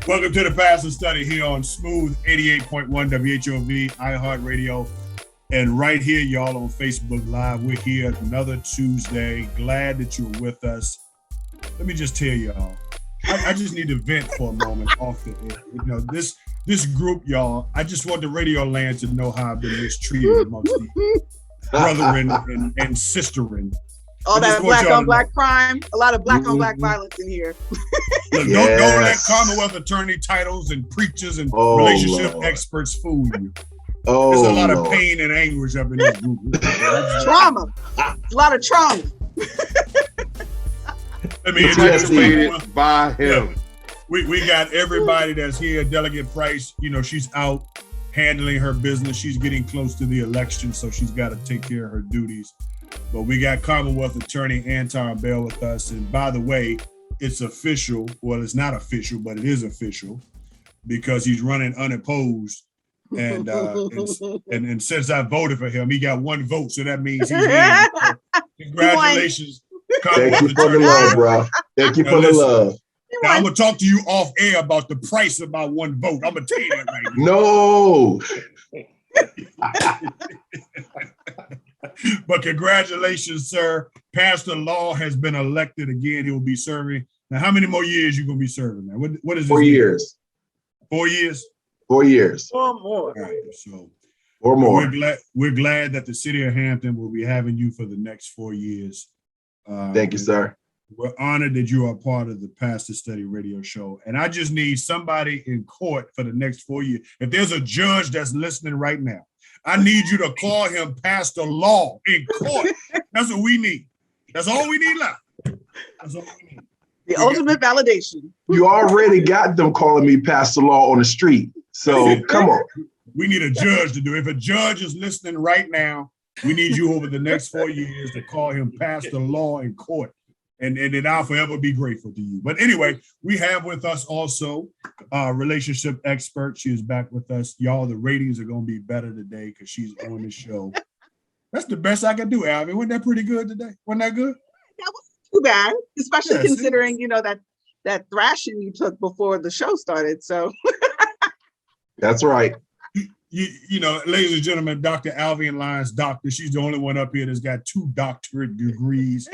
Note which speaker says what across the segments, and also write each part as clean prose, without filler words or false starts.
Speaker 1: Welcome to the Pastor Study here on Smooth 88.1 WHOV, iHeartRadio, and right here, y'all, on Facebook Live. We're here another Tuesday. Glad that you're with us. Let me just tell y'all, I just need to vent for a moment off the air. You know, this group, y'all, I just want the radio land to know how I've been mistreated amongst the brethren and sisterin.
Speaker 2: All that black on black crime, a lot of black on black violence in here.
Speaker 1: Look, don't let Commonwealth attorney titles and preachers and relationship experts fool you. There's a lot of pain and anguish up in this group.
Speaker 2: Trauma. A lot of trauma.
Speaker 1: Let me introduce
Speaker 3: by him.
Speaker 1: We got everybody that's here. Delegate Price, you know, she's out handling her business. She's getting close to the election, so she's got to take care of her duties. But we got Commonwealth Attorney Anton Bell with us. And by the way, it's official. Well, it's not official, but it is official because he's running unopposed. And and since I voted for him, he got one vote. So that means he's in. Congratulations.
Speaker 3: Thank you for the love, bro. Thank you for the love.
Speaker 1: Now, I'm going to talk to you off air about the price of my one vote. I'm going to tell you that right now.
Speaker 3: No.
Speaker 1: But congratulations, sir. Pastor Law has been elected again. He will be serving. Now, how many more years you going to be serving now? What is this?
Speaker 3: 4 years.
Speaker 1: 4 years?
Speaker 3: 4 years.
Speaker 2: Or more.
Speaker 1: All right, so
Speaker 3: or more.
Speaker 1: We're glad that the city of Hampton will be having you for the next 4 years.
Speaker 3: Thank you, sir.
Speaker 1: We're honored that you are part of the Pastor Study radio show. And I just need somebody in court for the next 4 years. If there's a judge that's listening right now, I need you to call him Pastor Law in court. That's what we need. That's all we need left. That's all we need.
Speaker 2: The ultimate validation.
Speaker 3: You already got them calling me Pastor Law on the street. So come on.
Speaker 1: We need a judge to do it. If a judge is listening right now, we need you over the next 4 years to call him Pastor Law in court. And then I'll forever be grateful to you. But anyway, we have with us also a relationship expert. She is back with us. Y'all, the ratings are going to be better today because she's on the show. That's the best I can do, Alvin. Wasn't that pretty good today? Wasn't that good?
Speaker 2: That wasn't too bad, especially considering, you know, that thrashing you took before the show started. So
Speaker 3: that's right.
Speaker 1: You know, ladies and gentlemen, Dr. Alvin Lyons, doctor. She's the only one up here that's got 2 doctorate degrees.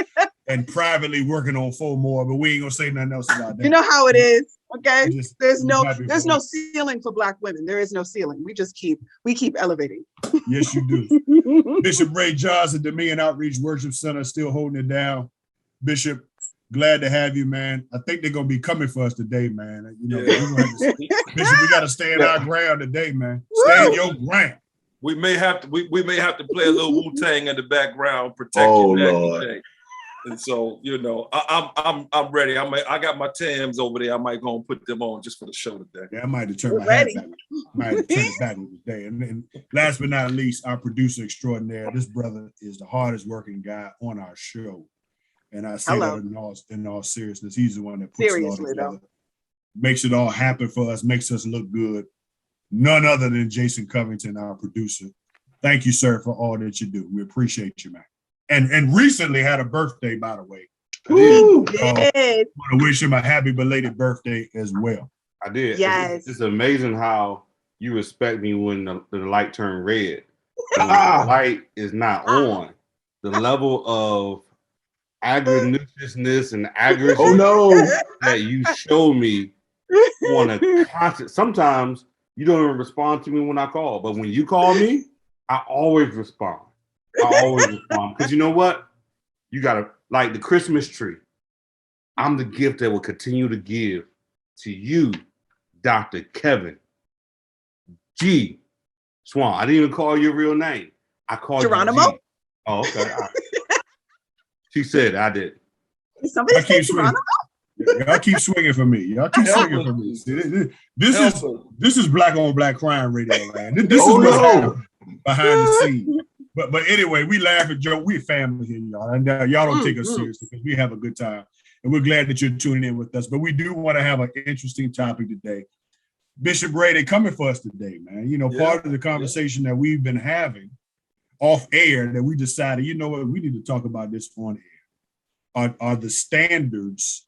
Speaker 1: And privately working on 4 more, but we ain't gonna say nothing else about that.
Speaker 2: You know how it is, okay? There's no ceiling for Black women. There is no ceiling. We keep elevating.
Speaker 1: Yes, you do. Bishop Ray Johnson, Dominion Outreach Worship Center, still holding it down. Bishop, glad to have you, man. I think they're gonna be coming for us today, man. You know, Bishop, we gotta stand our ground today, man. Stand your ground.
Speaker 4: We may have to play a little Wu-Tang in the background, protecting that.
Speaker 3: Lord.
Speaker 4: And so, you know, I'm ready. I got my Tams over there. I might go and put them on just for the show today.
Speaker 1: Yeah, I might have turned my hat back. Might have turned it back today. And last but not least, our producer extraordinaire. This brother is the hardest working guy on our show. And I say that in all seriousness. He's the one that puts it all together. Makes it all happen for us, makes us look good. None other than Jason Covington, our producer. Thank you, sir, for all that you do. We appreciate you, man. And recently had a birthday, by the way. I want to wish him a happy belated birthday as well.
Speaker 5: I did.
Speaker 2: Yes.
Speaker 5: It's amazing how you respect me when the light turned red. When the light is not on, the level of agribusiness and aggression that you show me on a constant. Sometimes you don't even respond to me when I call, but when you call me, I always respond. Because you know what? You gotta, like the Christmas tree. I'm the gift that will continue to give to you, Dr. Kevin G. Swan. I didn't even call your real name. I called
Speaker 2: Geronimo?
Speaker 5: you G. Oh, okay. She said I did.
Speaker 2: Somebody said Geronimo?
Speaker 1: Y'all keep swinging for me. Y'all keep swinging for me. See, this is black on black crime radio, man. This is what's happening behind the scenes. But anyway, we laugh and joke. We're family here, y'all. And y'all don't take us seriously because we have a good time. And we're glad that you're tuning in with us. But we do want to have an interesting topic today. Bishop Ray, they coming for us today, man. You know, part of the conversation that we've been having off air that we decided, you know what, we need to talk about this on air. Are the standards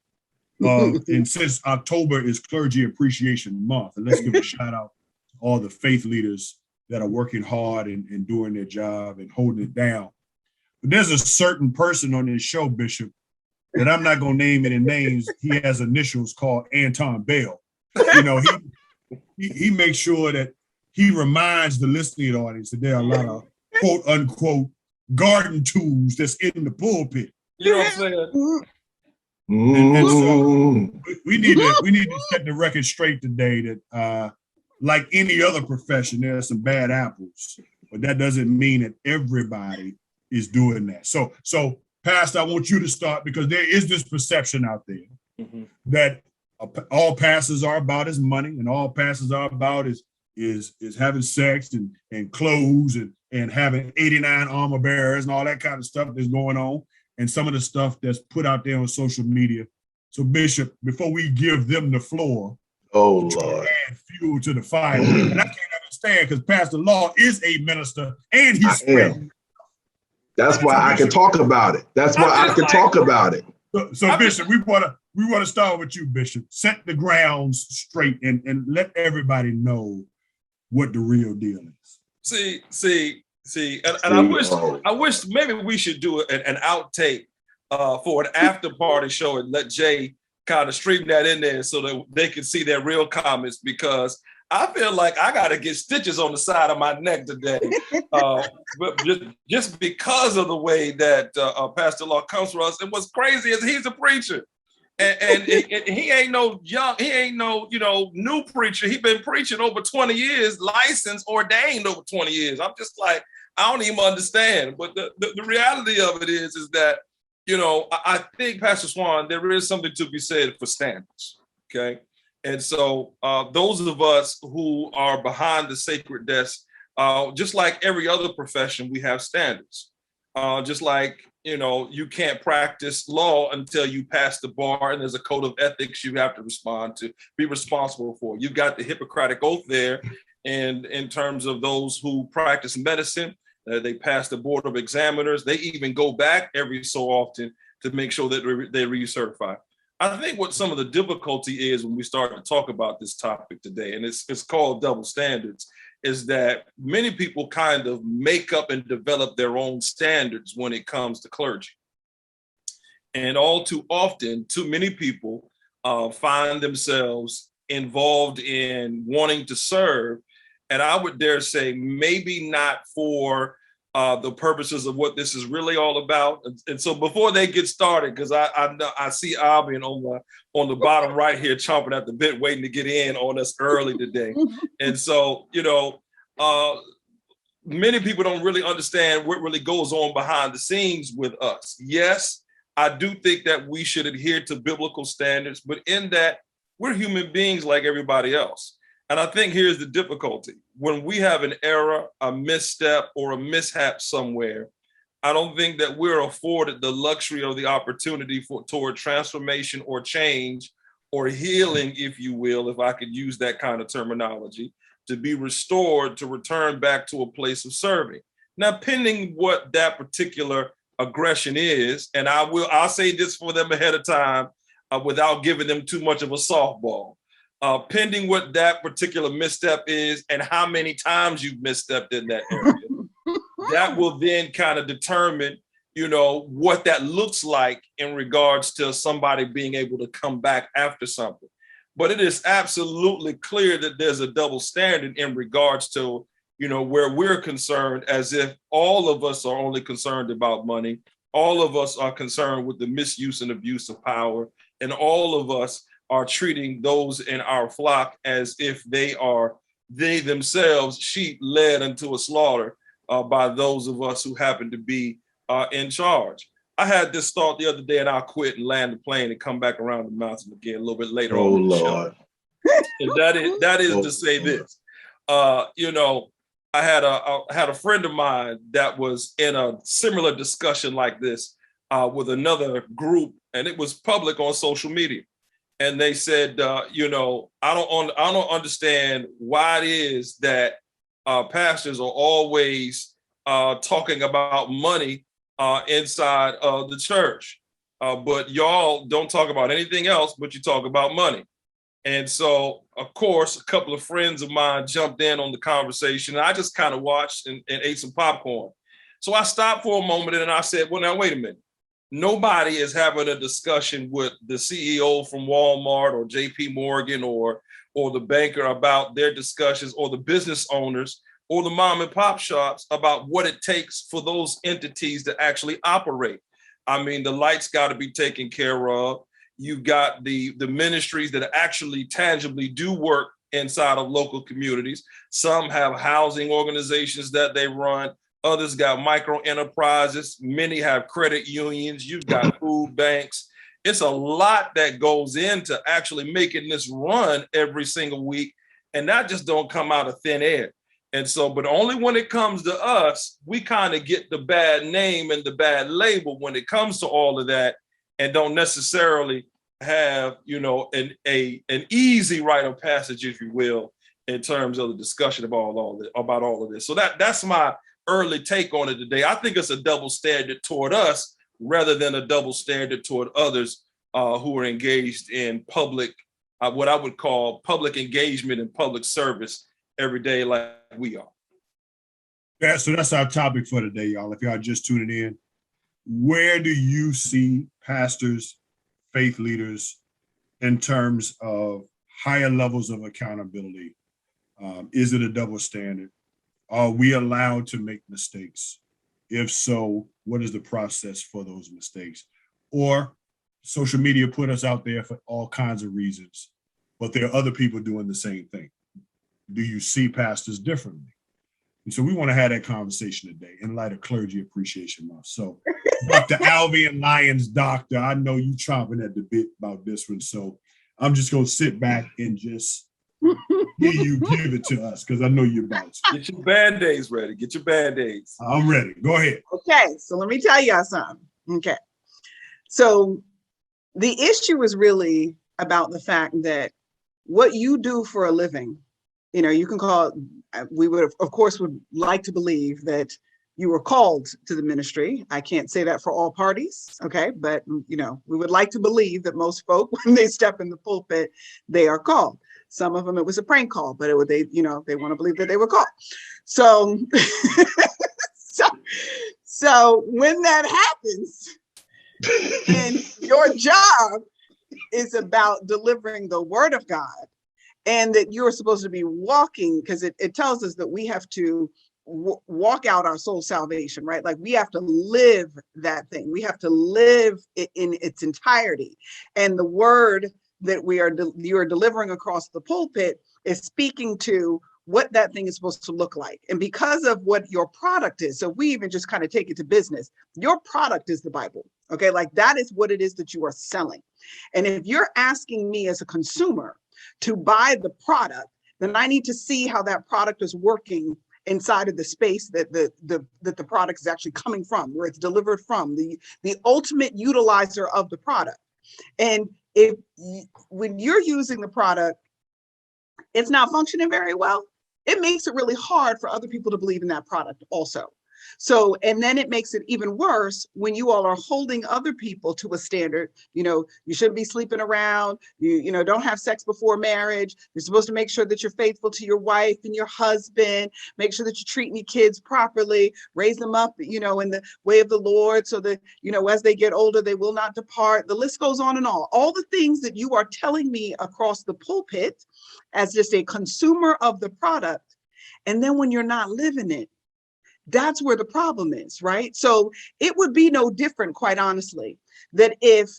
Speaker 1: And since October is Clergy Appreciation Month, and let's give a shout out to all the faith leaders that are working hard and doing their job and holding it down. But there's a certain person on this show, Bishop, that I'm not going to name any names. He has initials called Anton Bell. You know, he makes sure that he reminds the listening audience that there are a lot of quote unquote garden tools that's in the pulpit.
Speaker 4: You know what I'm saying?
Speaker 1: And so we need to set the record straight today that like any other profession, there are some bad apples, but that doesn't mean that everybody is doing that. So Pastor, I want you to start, because there is this perception out there that all pastors are about is money, and all pastors are about is having sex and clothes and having 89 armor bearers and all that kind of stuff that's going on, and some of the stuff that's put out there on social media. So Bishop, before we give them the floor,
Speaker 3: oh Lord,
Speaker 1: add fuel to the fire. And I can't understand, because Pastor Law is a minister and he's spreading.
Speaker 3: That's why I can talk about it. That's why I can talk about it.
Speaker 1: So Bishop, we want to start with you, Bishop. Set the grounds straight and let everybody know what the real deal is.
Speaker 4: See, and I wish maybe we should do an outtake for an after party show and let Jay kind of stream that in there so that they can see their real comments, because I feel like I got to get stitches on the side of my neck today, but just because of the way that Pastor Law comes for us. And what's crazy is he's a preacher, and he ain't no new preacher. He's been preaching over 20 years, licensed, ordained over 20 years. I'm just like, I don't even understand. But the reality of it is that, you know, I think, Pastor Swan, there is something to be said for standards, okay? And so those of us who are behind the sacred desk, just like every other profession, we have standards. Just like, you know, you can't practice law until you pass the bar, and there's a code of ethics you have to be responsible for. You've got the Hippocratic Oath there, and in terms of those who practice medicine, they pass the board of examiners. They even go back every so often to make sure that they recertify. I think what some of the difficulty is when we start to talk about this topic today, and it's called double standards, is that many people kind of make up and develop their own standards when it comes to clergy. And all too often, too many people find themselves involved in wanting to serve. And I would dare say maybe not for the purposes of what this is really all about. And so before they get started, because I see Albion on the bottom right here chomping at the bit, waiting to get in on us early today. And so, you know, many people don't really understand what really goes on behind the scenes with us. Yes, I do think that we should adhere to biblical standards, but in that, we're human beings like everybody else. And I think here's the difficulty. When we have an error, a misstep, or a mishap somewhere, I don't think that we're afforded the luxury or the opportunity toward transformation or change or healing, if you will, if I could use that kind of terminology, to be restored, to return back to a place of serving. Now, pending what that particular aggression is, and I'll say this for them ahead of time without giving them too much of a softball. Pending what that particular misstep is and how many times you've misstepped in that area, that will then kind of determine, you know, what that looks like in regards to somebody being able to come back after something. But it is absolutely clear that there's a double standard in regards to, you know, where we're concerned, as if all of us are only concerned about money. All of us are concerned with the misuse and abuse of power, and all of us are treating those in our flock as if they themselves sheep led into a slaughter by those of us who happen to be in charge. I had this thought the other day, and I'll quit and land the plane and come back around the mountain again a little bit later on in the show. And that is to say this. You know, I had a friend of mine that was in a similar discussion like this with another group, and it was public on social media. And they said, you know, I don't understand why it is that pastors are always talking about money inside of the church. but y'all don't talk about anything else, but you talk about money. And so, of course, a couple of friends of mine jumped in on the conversation. And I just kind of watched and ate some popcorn. So I stopped for a moment and I said, well, now, wait a minute. Nobody is having a discussion with the CEO from Walmart or JP Morgan or the banker about their discussions, or the business owners or the mom and pop shops about what it takes for those entities to actually operate. I mean, the lights got to be taken care of. You've got the ministries that actually tangibly do work inside of local communities. Some have housing organizations that they run. Others got micro enterprises. Many have credit unions. You've got food banks. It's a lot that goes into actually making this run every single week. And that just don't come out of thin air. And so, but only when it comes to us, we kind of get the bad name and the bad label when it comes to all of that, and don't necessarily have, you know, an easy rite of passage, if you will, in terms of the discussion about all of this. So that's my early take on it today. I think it's a double standard toward us rather than a double standard toward others who are engaged in public, what I would call public engagement and public service every day like we are.
Speaker 1: Yeah, so that's our topic for today, y'all. If y'all just tuning in, where do you see pastors, faith leaders in terms of higher levels of accountability? Is it a double standard? Are we allowed to make mistakes? If so, what is the process for those mistakes? Or social media put us out there for all kinds of reasons, but there are other people doing the same thing. Do you see pastors differently? And so we want to have that conversation today in light of Clergy Appreciation Month. So Dr. Albion Lyons, doctor, I know you chomping at the bit about this one. So I'm just going to sit back and just hear you give it to us, because I know you're about to.
Speaker 4: Get your Band-Aids ready. Get your Band-Aids.
Speaker 1: I'm ready. Go ahead.
Speaker 2: Okay, so let me tell y'all something. Okay. So the issue is really about the fact that what you do for a living, you know, you can call it, we would, of course, would like to believe that you were called to the ministry. I can't say that for all parties, okay? But, you know, we would like to believe that most folk, when they step in the pulpit, they are called. Some of them, it was a prank call, but they want to believe that they were called. So, so when that happens, and your job is about delivering the word of God, and that you're supposed to be walking, because it tells us that we have to walk out our soul salvation, right? Like we have to live that thing. We have to live it in its entirety. And the word that you are delivering across the pulpit is speaking to what that thing is supposed to look like. And because of what your product is, so we even just kind of take it to business, your product is the Bible, okay? Like that is what it is that you are selling. And if you're asking me as a consumer to buy the product, then I need to see how that product is working inside of the space that the product is actually coming from, where it's delivered from, the ultimate utilizer of the product. And when you're using the product, it's not functioning very well, it makes it really hard for other people to believe in that product also. So, and then it makes it even worse when you all are holding other people to a standard. You know, you shouldn't be sleeping around. You know, don't have sex before marriage. You're supposed to make sure that you're faithful to your wife and your husband. Make sure that you're treating your kids properly. Raise them up, you know, in the way of the Lord, so that, you know, as they get older, they will not depart. The list goes on and on. All the things that you are telling me across the pulpit as just a consumer of the product. And then when you're not living it, that's where the problem is, right? So it would be no different, quite honestly, that if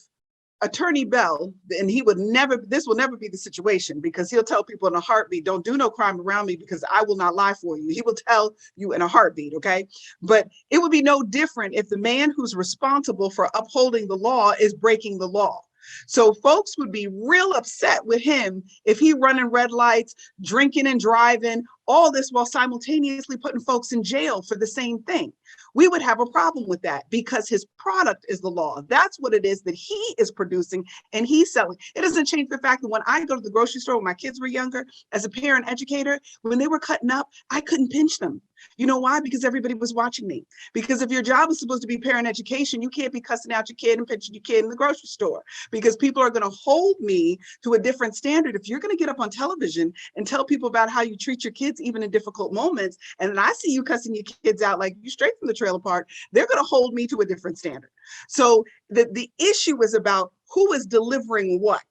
Speaker 2: Attorney Bell, and this will never be the situation, because he'll tell people in a heartbeat, don't do no crime around me because I will not lie for you. He will tell you in a heartbeat, okay? But it would be no different if the man who's responsible for upholding the law is breaking the law. So folks would be real upset with him if he running red lights, drinking and driving, all this while simultaneously putting folks in jail for the same thing. We would have a problem with that because his product is the law. That's what it is that he is producing and he's selling. It doesn't change the fact that when I go to the grocery store when my kids were younger, as a parent educator, when they were cutting up, I couldn't pinch them. You know why? Because everybody was watching me. Because if your job is supposed to be parent education, you can't be cussing out your kid and pinching your kid in the grocery store, because people are going to hold me to a different standard. If you're going to get up on television and tell people about how you treat your kids, even in difficult moments, and then I see you cussing your kids out like you straight from the trailer park, they're going to hold me to a different standard. So the issue is about who is delivering what.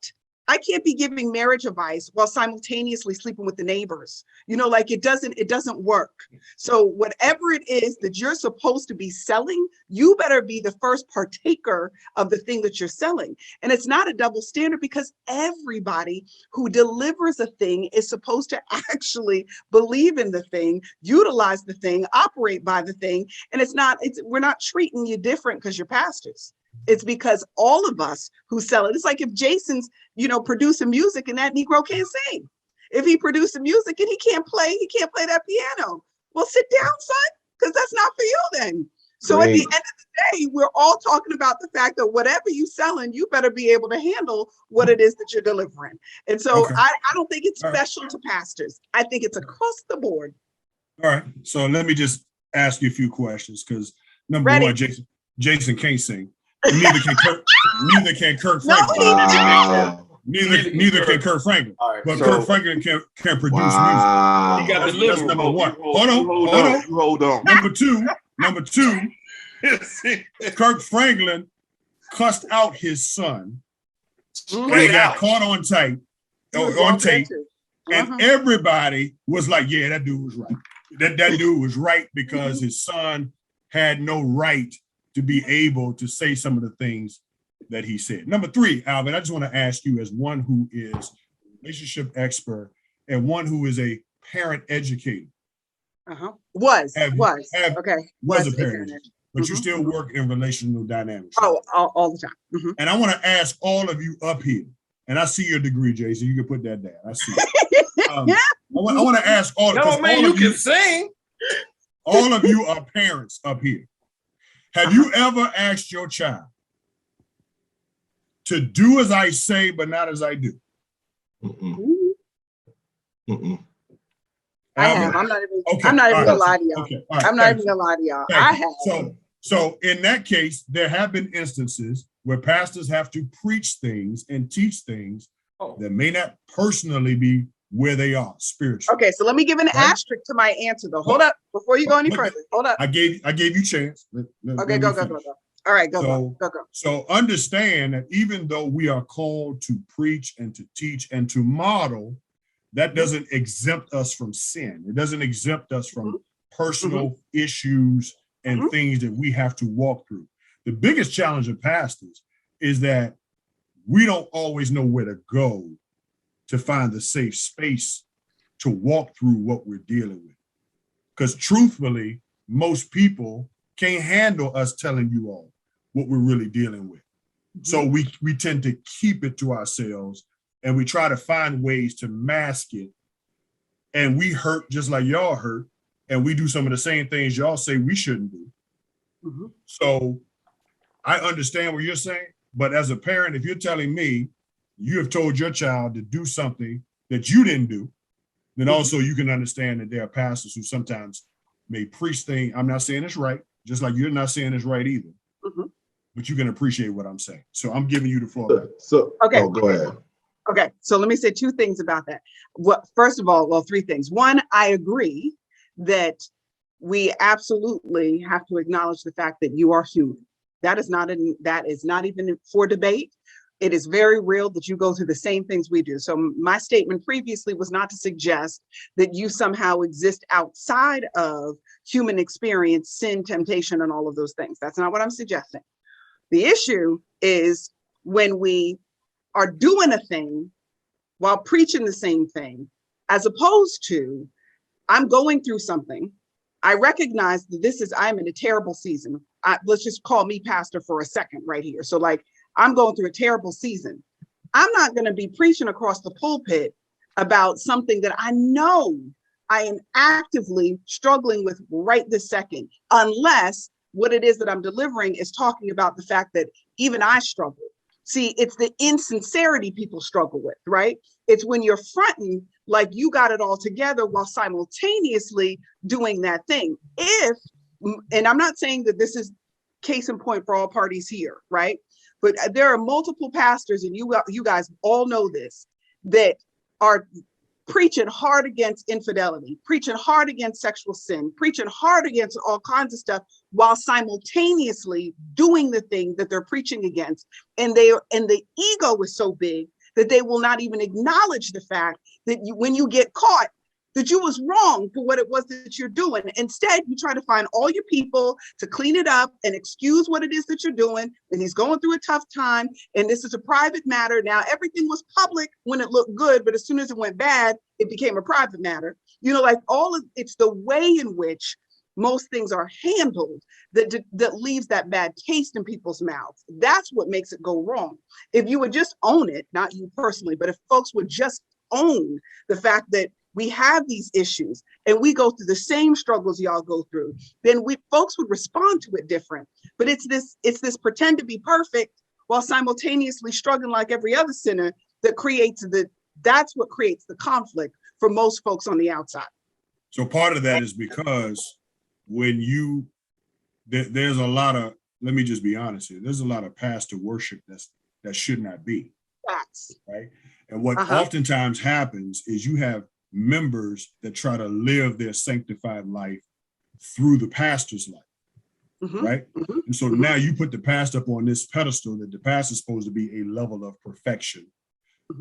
Speaker 2: I can't be giving marriage advice while simultaneously sleeping with the neighbors. You know, like it doesn't work. So whatever it is that you're supposed to be selling, you better be the first partaker of the thing that you're selling. And it's not a double standard, because everybody who delivers a thing is supposed to actually believe in the thing, utilize the thing, operate by the thing. And we're not treating you different because you're pastors. It's because all of us who sell it. It's like if Jason's, producing music and that Negro can't sing. If he producing music and he can't play that piano. Well, sit down, son, because that's not for you then. So At the end of the day, we're all talking about the fact that whatever you selling, you better be able to handle what it is that you're delivering. And so
Speaker 1: Okay.
Speaker 2: I don't think it's special to pastors. I think it's across the board.
Speaker 1: All right. So let me just ask you a few questions, because number
Speaker 2: Ready.
Speaker 1: one, Jason can't sing. Neither can Kirk. Neither can Kirk
Speaker 2: No,
Speaker 1: Franklin.
Speaker 2: he
Speaker 1: Neither can Kirk Franklin.
Speaker 5: All right,
Speaker 1: But
Speaker 5: so-
Speaker 1: Kirk Franklin can produce
Speaker 3: Wow.
Speaker 4: He got
Speaker 1: music.
Speaker 4: delivered.
Speaker 1: That's number one.
Speaker 5: Hold on.
Speaker 1: Number two. Kirk Franklin cussed out his son, and he got caught on tape. And everybody was like, "Yeah, that dude was right. That dude was right, because his son had no right to be able to say some of the things that he said." Number three, Alvin, I just want to ask you, as one who is a relationship expert and one who is a parent educator,
Speaker 2: Was
Speaker 1: a parent educator, but you
Speaker 2: Mhm.
Speaker 1: still work in relational dynamics.
Speaker 2: Oh, all the time. Mhm.
Speaker 1: And I want to ask all of you up here, and I see your degree, Jason. You can put that down. I see it. I want to ask all.
Speaker 4: No, man, you can sing.
Speaker 1: All of you are parents up here. Have you ever asked your child to do as I say, but not as I do?
Speaker 3: Mm-mm. Mm-mm.
Speaker 2: I have. I'm not even.
Speaker 1: Okay,
Speaker 2: I'm not even
Speaker 1: all
Speaker 2: gonna
Speaker 1: right.
Speaker 2: lie to y'all.
Speaker 1: Okay, all right,
Speaker 2: I'm not
Speaker 1: thank
Speaker 2: even
Speaker 1: you.
Speaker 2: gonna lie to y'all.
Speaker 1: Thank
Speaker 2: I
Speaker 1: you.
Speaker 2: have.
Speaker 1: So in that case, there have been instances where pastors have to preach things and teach things that may not personally be where they are spiritually.
Speaker 2: Okay, so let me give an
Speaker 1: Right.
Speaker 2: asterisk to my answer though. Hold up before you go any
Speaker 1: Look,
Speaker 2: further. Hold up.
Speaker 1: I gave you chance.
Speaker 2: Okay, go. All right, go.
Speaker 1: So understand that even though we are called to preach and to teach and to model, that doesn't exempt us from sin. It doesn't exempt us from personal issues and things that we have to walk through. The biggest challenge of pastors is that we don't always know where to go to find the safe space to walk through what we're dealing with. Because truthfully, most people can't handle us telling you all what we're really dealing with. So we tend to keep it to ourselves, and we try to find ways to mask it. And we hurt just like y'all hurt, and we do some of the same things y'all say we shouldn't do. So I understand what you're saying, but as a parent, if you're telling me you have told your child to do something that you didn't do, then also you can understand that there are pastors who sometimes may preach things. I'm not saying it's right, just like you're not saying it's right either. But you can appreciate what I'm saying. So I'm giving you the floor.
Speaker 2: Okay.
Speaker 3: Go ahead.
Speaker 2: Okay, so let me say two things about that. First of all, three things. One, I agree that we absolutely have to acknowledge the fact that you are human. That is not even for debate. It is very real that you go through the same things we do. So my statement previously was not to suggest that you somehow exist outside of human experience, sin, temptation, and all of those things. That's not what I'm suggesting. The issue is when we are doing a thing while preaching the same thing, as opposed to, I'm going through something. I recognize that I'm in a terrible season. Let's just call me pastor for a second right here. So like, I'm going through a terrible season. I'm not going to be preaching across the pulpit about something that I know I am actively struggling with right this second, unless what it is that I'm delivering is talking about the fact that even I struggle. See, it's the insincerity people struggle with, right? It's when you're fronting like you got it all together while simultaneously doing that thing. And I'm not saying that this is case in point for all parties here, right? But there are multiple pastors, and you guys all know this, that are preaching hard against infidelity, preaching hard against sexual sin, preaching hard against all kinds of stuff, while simultaneously doing the thing that they're preaching against. And the ego is so big that they will not even acknowledge the fact that when you get caught, that you was wrong for what it was that you're doing. Instead, you try to find all your people to clean it up and excuse what it is that you're doing. And he's going through a tough time. And this is a private matter. Now, everything was public when it looked good, but as soon as it went bad, it became a private matter. Like it's the way in which most things are handled that leaves that bad taste in people's mouths. That's what makes it go wrong. If you would just own it, not you personally, but if folks would just own the fact that we have these issues and we go through the same struggles y'all go through, then folks would respond to it different. But it's this pretend to be perfect while simultaneously struggling like every other sinner that's what creates the conflict for most folks on the outside.
Speaker 1: So part of that is because when there's a lot of, let me just be honest here, there's a lot of pastor worship that should not be.
Speaker 2: Facts.
Speaker 1: Right. And what oftentimes happens is you have members that try to live their sanctified life through the pastor's life, right? And so now you put the pastor up on this pedestal that the pastor's supposed to be a level of perfection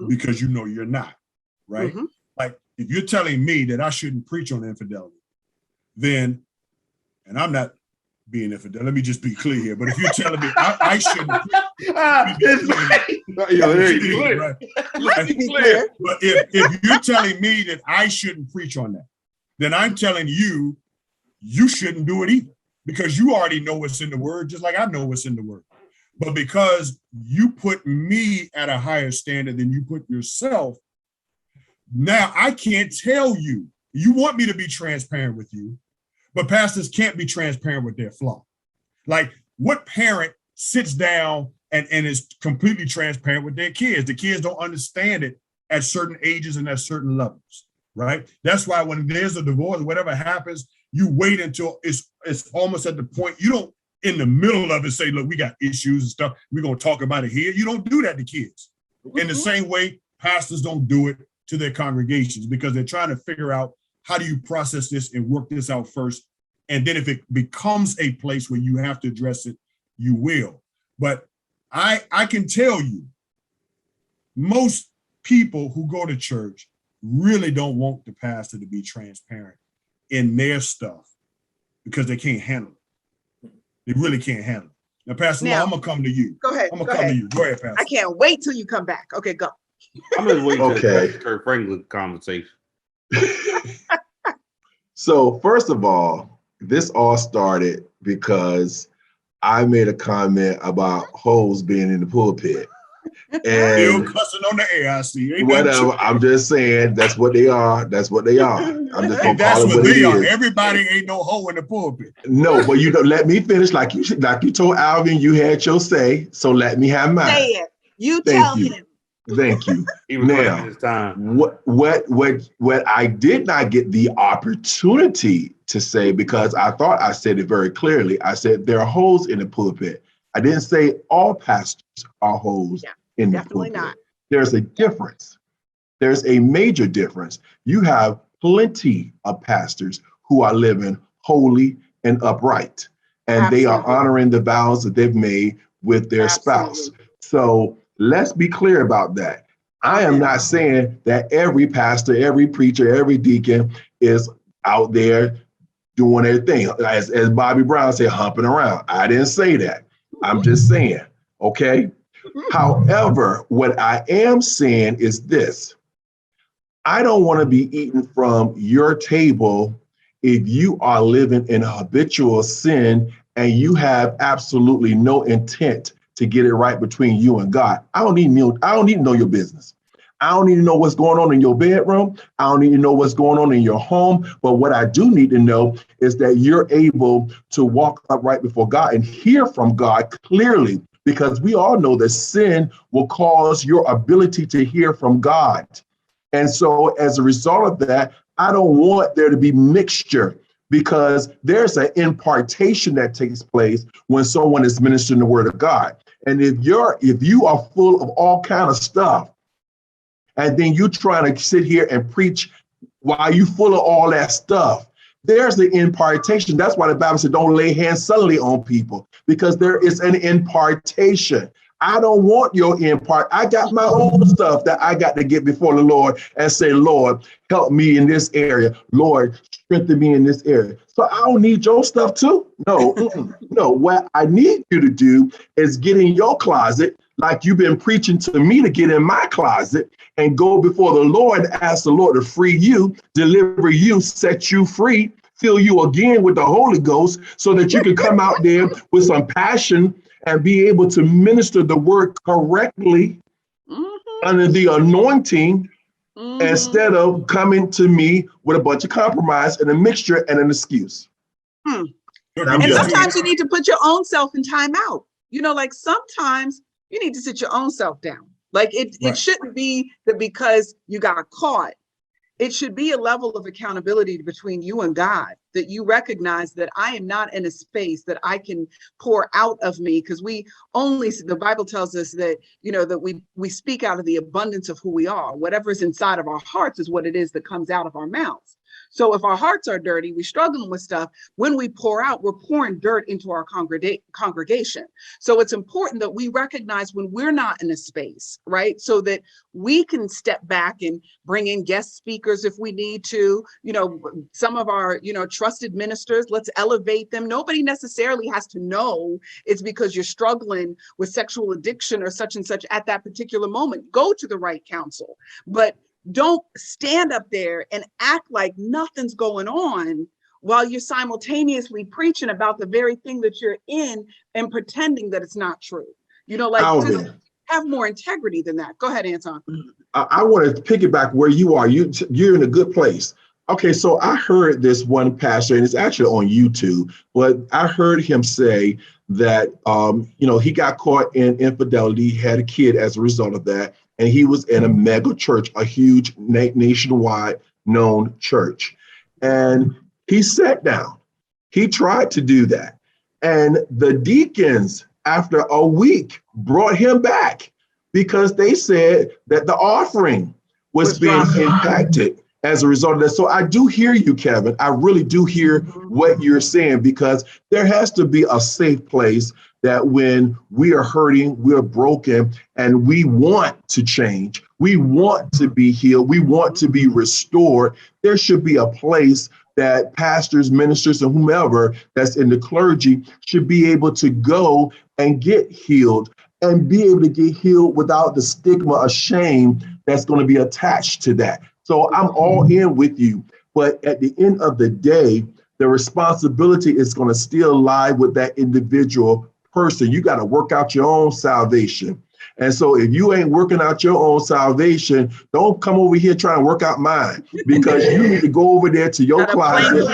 Speaker 1: because you're not, right? Like if you're telling me that I shouldn't preach on infidelity, then, and I'm not being infidel, let me just be clear here, but if you're telling me I shouldn't but if you're telling me that I shouldn't preach on that, then I'm telling you shouldn't do it either, because you already know what's in the word, just like I know what's in the word. But because you put me at a higher standard than you put yourself, now I can't tell you. You want me to be transparent with you, but pastors can't be transparent with their flaw. Like, what parent sits down and is completely transparent with their kids? The kids don't understand it at certain ages and at certain levels, right? That's why when there's a divorce, whatever happens, you wait until it's almost at the point, you don't in the middle of it say, look, we got issues and stuff, we're going to talk about it here. You don't do that to kids. In the same way, pastors don't do it to their congregations, because they're trying to figure out, how do you process this and work this out first? And then if it becomes a place where you have to address it, you will. But I can tell you, most people who go to church really don't want the pastor to be transparent in their stuff because they can't handle it. They really can't handle it. Now, Pastor Law, I'm going to come to you.
Speaker 2: Go ahead.
Speaker 1: I'm going to come to you. Go ahead, Pastor.
Speaker 2: I can't wait till you come back. Okay, go.
Speaker 5: I'm just waiting to the Kirk Franklin conversation.
Speaker 3: So first of all, this all started because I made a comment about hoes being in the pulpit. And
Speaker 1: still cussing on the air, I see.
Speaker 3: Whatever. I'm just saying that's what they are. That's what they are. I'm just gonna call it what they are.
Speaker 1: Everybody ain't no hoe in the pulpit.
Speaker 3: No, but you don't let me finish. Like you told Alvin, you had your say. So let me have mine.
Speaker 2: Say it. You tell him.
Speaker 3: Thank you.
Speaker 5: He was
Speaker 3: now,
Speaker 5: his time.
Speaker 3: What I did not get the opportunity to say, because I thought I said it very clearly. I said there are hoes in the pulpit. I didn't say all pastors are hoes in the pulpit. Not. There's a difference. There's a major difference. You have plenty of pastors who are living holy and upright, and they are honoring the vows that they've made with their spouse. So let's be clear about that. I am not saying that every pastor, every preacher, every deacon is out there doing their thing. As Bobby Brown said, humping around. I didn't say that. I'm just saying, okay? However, what I am saying is this. I don't want to be eating from your table if you are living in habitual sin and you have absolutely no intent to get it right between you and God. I don't need to know your business. I don't need to know what's going on in your bedroom. I don't need to know what's going on in your home. But what I do need to know is that you're able to walk upright before God and hear from God clearly, because we all know that sin will cause your ability to hear from God. And so as a result of that, I don't want there to be mixture, because there's an impartation that takes place when someone is ministering the word of God. And if you are full of all kind of stuff, and then you trying to sit here and preach while you full of all that stuff, there's the impartation. That's why the Bible said, don't lay hands suddenly on people, because there is an impartation. I don't want your impart. I got my own stuff that I got to get before the Lord and say, Lord, help me in this area. Lord, strengthen me in this area. So I don't need your stuff too. No, no. What I need you to do is get in your closet, like you've been preaching to me to get in my closet, and go before the Lord and ask the Lord to free you, deliver you, set you free, fill you again with the Holy Ghost, so that you can come out there with some passion and be able to minister the word correctly under the anointing, instead of coming to me with a bunch of compromise and a mixture and an excuse.
Speaker 2: And sometimes you need to put your own self in timeout. You know, like sometimes you need to sit your own self down. Like it shouldn't be that because you got caught. It should be a level of accountability between you and God, that you recognize that I am not in a space that I can pour out of me, because the Bible tells us that, you know, that we speak out of the abundance of who we are. Whatever is inside of our hearts is what it is that comes out of our mouths. So if our hearts are dirty, we're struggling with stuff. When we pour out, we're pouring dirt into our congregation. So it's important that we recognize when we're not in a space, right? So that we can step back and bring in guest speakers if we need to. You know, some of our, trusted ministers, let's elevate them. Nobody necessarily has to know it's because you're struggling with sexual addiction or such and such at that particular moment. Go to the right counsel. But don't stand up there and act like nothing's going on while you're simultaneously preaching about the very thing that you're in and pretending that it's not true. Just have more integrity than that. Go ahead, Anton.
Speaker 3: I want to piggyback where you are. You're in a good place. Okay, so I heard this one pastor, and it's actually on YouTube, but I heard him say that, he got caught in infidelity, had a kid as a result of that. And he was in a mega church, a huge nationwide known church. And he sat down. He tried to do that. And the deacons, after a week, brought him back because they said that the offering was being impacted as a result of that. So I do hear you, Kevin. I really do hear what you're saying, because there has to be a safe place that when we are hurting, we're broken, and we want to change, we want to be healed, we want to be restored, there should be a place that pastors, ministers, and whomever that's in the clergy should be able to go and get healed, and be able to get healed without the stigma of shame that's going to be attached to that. So I'm all in with you. But at the end of the day, the responsibility is going to still lie with that individual person. You got to work out your own salvation. And so if you ain't working out your own salvation, don't come over here trying to work out mine, because you need to go over there to your closet.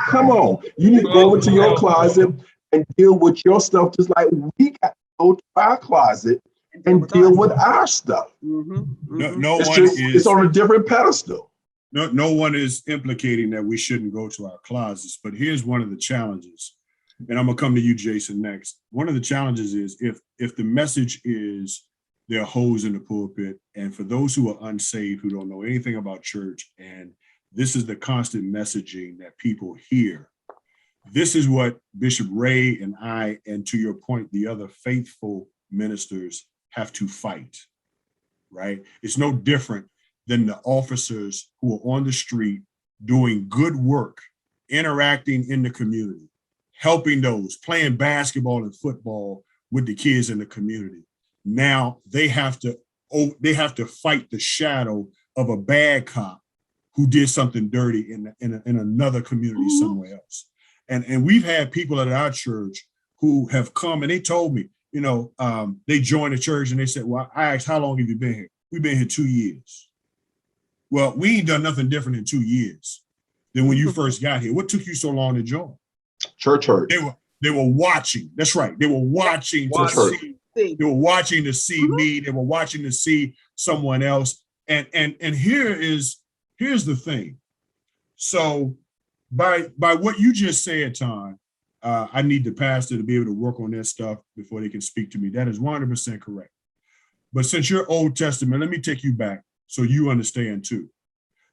Speaker 3: Come on. You need to go over to your closet and deal with your stuff, just like we got to go to our closet and deal with our stuff. It's on a different pedestal.
Speaker 1: No one is implicating that we shouldn't go to our closets, but here's one of the challenges. And I'm gonna come to you, Jason, next. One of the challenges is if the message is there are holes in the pulpit, and for those who are unsaved, who don't know anything about church, and this is the constant messaging that people hear, this is what Bishop Ray and I, and to your point, the other faithful ministers have to fight, right? It's no different than the officers who are on the street doing good work, interacting in the community, helping those, playing basketball and football with the kids in the community. Now they have to fight the shadow of a bad cop who did something dirty in another community somewhere else. And we've had people at our church who have come and they told me, they joined the church and they said, well, I asked, how long have you been here? we've been here 2 years. Well, we ain't done nothing different in 2 years than when you first got here. What took you so long to join?
Speaker 3: Church hurt.
Speaker 1: They were watching. That's right. They were watching to see. They were watching to see me. They were watching to see someone else. And here's the thing. So by what you just said, Tom, I need the pastor to be able to work on their stuff before they can speak to me. That is 100% correct. But since you're Old Testament, let me take you back so you understand too,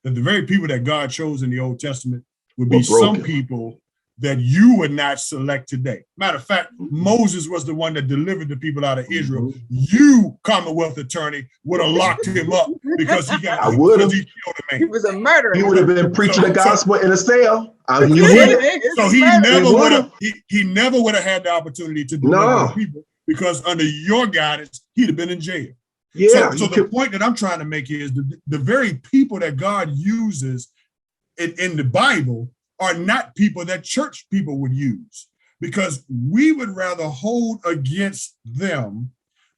Speaker 1: that the very people that God chose in the Old Testament would be some people that you would not select today. Matter of fact, Moses was the one that delivered the people out of Israel. You, Commonwealth attorney, would have locked him up because he got.
Speaker 3: I would have.
Speaker 2: He was a murderer.
Speaker 3: He would have been preaching the gospel in a cell.
Speaker 1: So he never would have had the opportunity to deliver the people because under your guidance, he'd have been in jail.
Speaker 3: Yeah.
Speaker 1: So the point that I'm trying to make is the very people that God uses in the Bible are not people that church people would use, because we would rather hold against them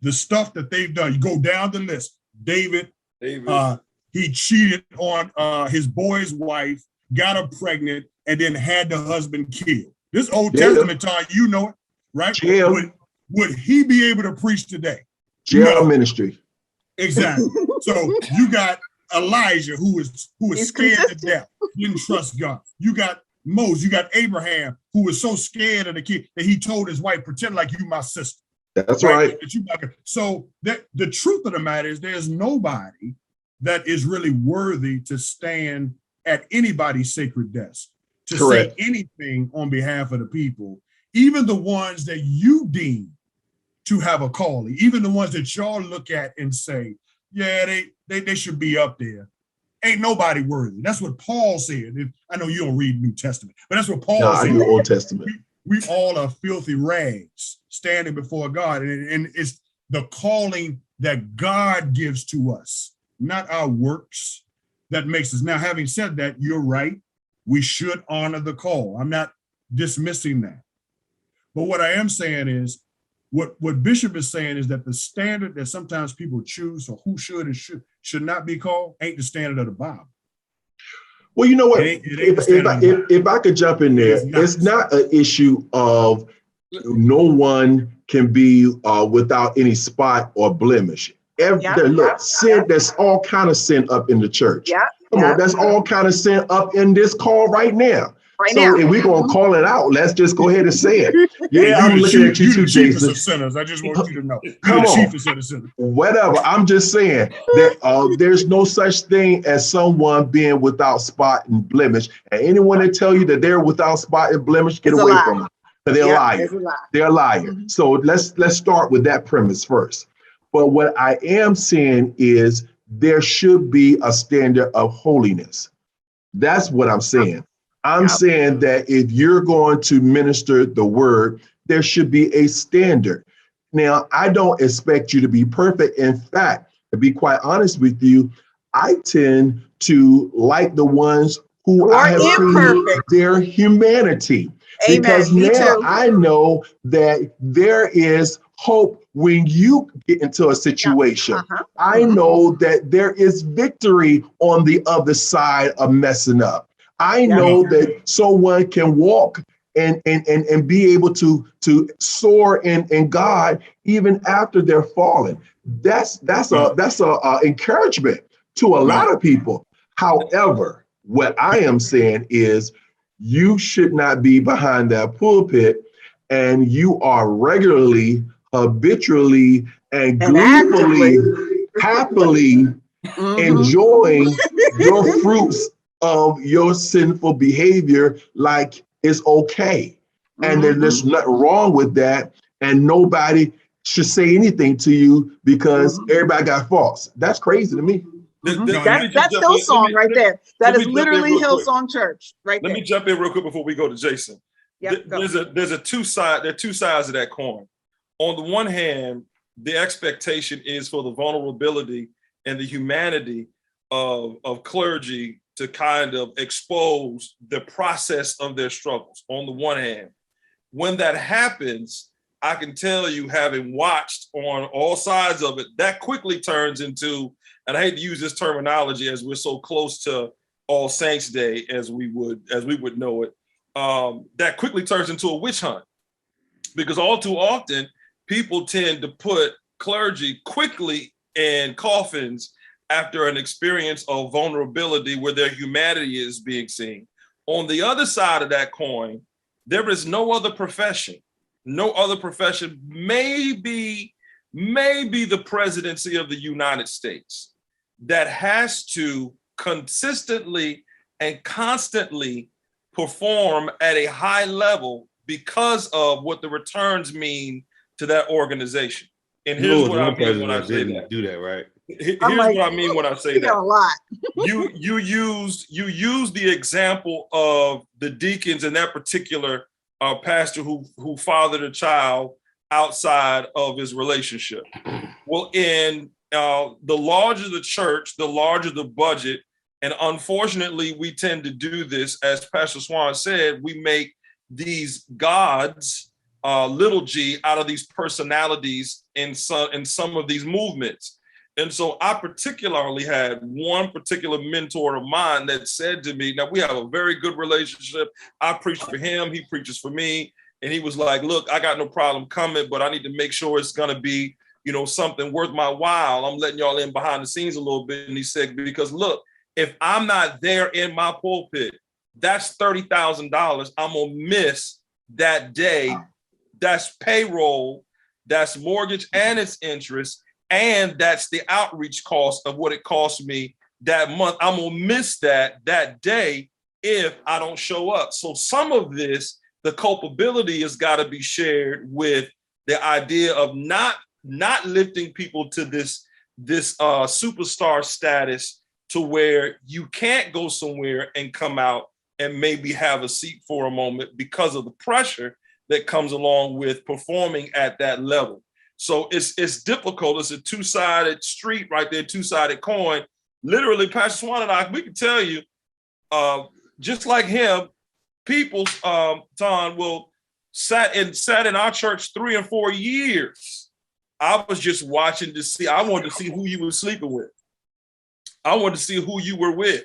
Speaker 1: the stuff that they've done. You go down the list. David. He cheated on his boy's wife, got her pregnant, and then had the husband killed. This Old Testament time, you know it, right? Would he be able to preach today?
Speaker 3: Jail ministry.
Speaker 1: Exactly. So you got Elijah, who is scared to death, didn't trust God. You got Moses, you got Abraham, who was so scared of the kid that he told his wife, pretend like you my sister.
Speaker 3: That's right.
Speaker 1: So the truth of the matter is there's nobody that is really worthy to stand at anybody's sacred desk to say anything on behalf of the people, even the ones that you deem to have a calling, even the ones that y'all look at and say, yeah, they should be up there. Ain't nobody worthy. That's what Paul said. I know you don't read New Testament, but that's what Paul said.
Speaker 3: I do Old Testament.
Speaker 1: We all are filthy rags standing before God. And it's the calling that God gives to us, not our works, that makes us. Now, having said that, you're right. We should honor the call. I'm not dismissing that. But what I am saying is, what Bishop is saying is that the standard that sometimes people choose for who should and should not be called ain't the standard of the Bible.
Speaker 3: Well, you know what? If I could jump in there, it's not an issue of no one can be without any spot or blemish. Sin, there's all kind of sin up in the church. Come on, there's all kind of sin up in this call right now. If we're going to call it out, let's just go ahead and say it. Yeah, I'm looking at you too, Jason.
Speaker 1: Of sinners. I just want you to know. You're the chiefest of sinners.
Speaker 3: Whatever. I'm just saying that there's no such thing as someone being without spot and blemish. And anyone that tell you that they're without spot and blemish, get away from them. They're liars. They're liars. So let's start with that premise first. But what I am saying is there should be a standard of holiness. That's what I'm saying. I'm saying that if you're going to minister the word, there should be a standard. Now, I don't expect you to be perfect. In fact, to be quite honest with you, I tend to like the ones who I have seen their humanity. Amen. Because now I know that there is hope when you get into a situation. I know that there is victory on the other side of messing up. I know that someone can walk and be able to soar in God even after they're fallen. That's a encouragement to a lot of people. However, what I am saying is you should not be behind that pulpit, and you are regularly, habitually, and gleefully, happily enjoying your fruits of your sinful behavior like it's okay. And then there's nothing wrong with that. And nobody should say anything to you because everybody got faults. That's crazy to me.
Speaker 2: That's Hillsong right there. That is literally Hillsong Church right there.
Speaker 4: Let me jump in real quick before we go to Jason. There are two sides of that coin. On the one hand, the expectation is for the vulnerability and the humanity of clergy to kind of expose the process of their struggles. On the one hand, when that happens, I can tell you, having watched on all sides of it, that quickly turns into, and I hate to use this terminology as we're so close to All Saints Day as we would know it, that quickly turns into a witch hunt. Because all too often, people tend to put clergy quickly in coffins after an experience of vulnerability where their humanity is being seen. On the other side of that coin, there is no other profession, maybe the presidency of the United States, that has to consistently and constantly perform at a high level because of what the returns mean to that organization. And here's what I mean when I say that.
Speaker 5: Do that, right?
Speaker 4: Here's what I mean when I say that.
Speaker 2: A lot.
Speaker 4: you used the example of the deacons and that particular pastor who fathered a child outside of his relationship. Well, in the larger the church, the larger the budget, and unfortunately, we tend to do this, as Pastor Swan said, we make these gods, little g, out of these personalities in some of these movements. And so I particularly had one particular mentor of mine that said to me, now we have a very good relationship. I preach for him, he preaches for me. And he was like, look, I got no problem coming, but I need to make sure it's going to be, something worth my while. I'm letting y'all in behind the scenes a little bit. And he said, because look, if I'm not there in my pulpit, that's $30,000 I'm going to miss that day. That's payroll, that's mortgage and its interest, and that's the outreach cost of what it costs me that month. I'm going to miss that day if I don't show up. So some of this, the culpability has got to be shared with the idea of not lifting people to this superstar status to where you can't go somewhere and come out and maybe have a seat for a moment because of the pressure that comes along with performing at that level. So it's difficult. It's a two-sided street right there, two-sided coin. Literally, Pastor Swan and I, we can tell you, just like him, people, Ton, will sat in our church 3 and 4 years. I was just watching to see, I wanted to see who you were sleeping with. I wanted to see who you were with.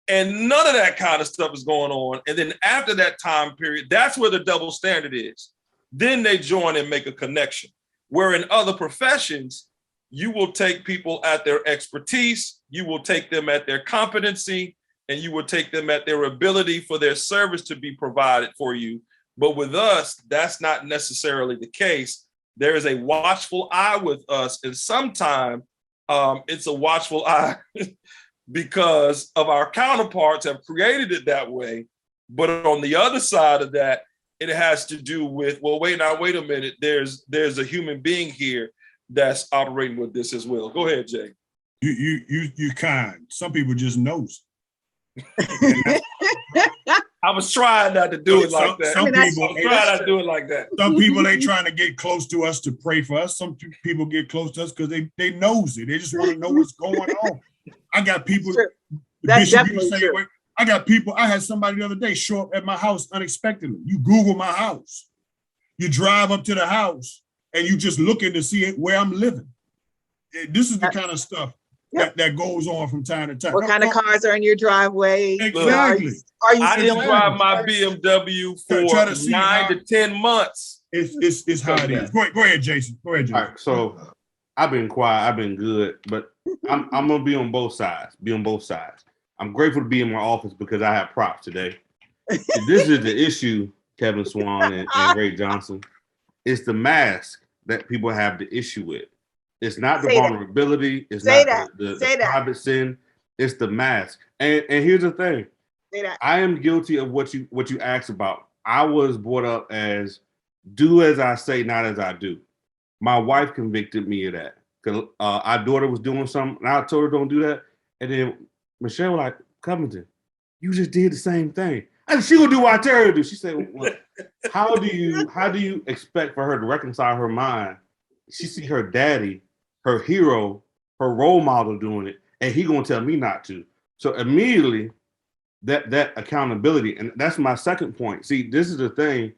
Speaker 4: And none of that kind of stuff is going on. And then after that time period, that's where the double standard is. Then they join and make a connection. Where in other professions, you will take people at their expertise, you will take them at their competency, and you will take them at their ability for their service to be provided for you. But with us, that's not necessarily the case. There is a watchful eye with us. And sometimes it's a watchful eye because of our counterparts have created it that way. But on the other side of that, it has to do with, well, wait a minute. There's a human being here that's operating with this as well. Go ahead, Jay.
Speaker 1: You kind. Some people just knows.
Speaker 4: I was trying not to do it like that.
Speaker 1: Some people
Speaker 4: trying not to do it like that.
Speaker 1: Some people ain't trying to get close to us to pray for us. Some people get close to us because they knows it. They just want to know what's going on. I got people.
Speaker 2: That's definitely true.
Speaker 1: I got people. I had somebody the other day show up at my house unexpectedly. You Google my house. You drive up to the house and you just looking to see where I'm living. This is the kind of stuff that goes on from time to time.
Speaker 2: What kind of cars are in your driveway?
Speaker 1: Exactly.
Speaker 4: I didn't drive my BMW for 9 to 10 months.
Speaker 1: It's how it is. Go ahead, Jason. All right,
Speaker 5: so I've been quiet. I've been good, but I'm gonna be on both sides. I'm grateful to be in my office because I have props today. This is the issue, Kevin Swan and Ray Johnson. It's the mask that people have the issue with. It's not the vulnerability. It's not the private sin. It's the mask. And here's the thing. I am guilty of what you asked about. I was brought up as do as I say, not as I do. My wife convicted me of that because our daughter was doing something, and I told her don't do that. And then Michelle was like, Covington, you just did the same thing. And she gonna do what I tell her to do. She said, well, how do you expect for her to reconcile her mind? She see her daddy, her hero, her role model doing it, and he gonna tell me not to. So immediately, that accountability, and that's my second point. See, this is the thing.